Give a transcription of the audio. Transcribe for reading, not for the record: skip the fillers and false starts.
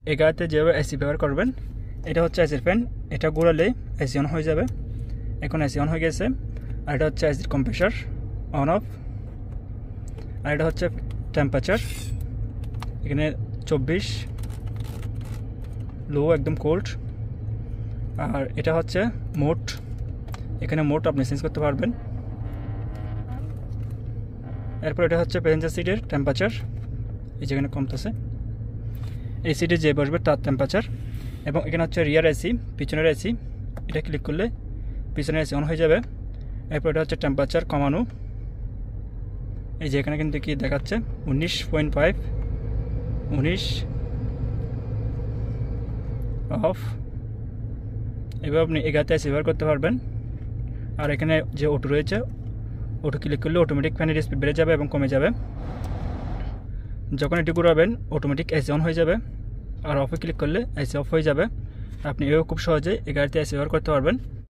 এই গাড়িতে যেভাবে এসি ব্যবহার করবেন, এটা হচ্ছে এসির ফ্যান, এটা ঘোরালে এসি অন হয়ে যাবে। এখন এসি অন হয়ে গেছে। আর এটা হচ্ছে এসির কম্প্রেসার অন অফ। আর এটা হচ্ছে টেম্পারেচার, এখানে 24, লো একদম কোল্ড। আর এটা হচ্ছে মোড, এখানে মোড আপনি চেঞ্জ করতে পারবেন। এরপর এটা হচ্ছে প্যাসেঞ্জার সিটের টেম্পারেচার, এই যেখানে কমতেছে, এই সিটে যে বসবে তার টেম্পারেচার। এবং এখানে হচ্ছে রিয়ার এসি, পিছনের এসি, এটা ক্লিক করলে পিছনের এসি অন হয়ে যাবে। এরপর এটা হচ্ছে টেম্পারেচার কমানো, এই যে এখানে কিন্তু কি দেখাচ্ছে 19.5, 19 অফ। এবার আপনি এগাতে এসি ব্যবহার করতে পারবেন। আর এখানে যে অটো রয়েছে, অটো ক্লিক করলে অটোমেটিক ফ্যানের স্পিড বেড়ে যাবে এবং কমে যাবে। যখন এটি ঘুরাবেন অটোমেটিক এসি অন হয়ে যাবে। আর অফে ক্লিক করলে এসি অফ হয়ে যাবে। আপনি এও খুব সহজেই এই গাড়িতে এসি ব্যবহার করতে পারবেন।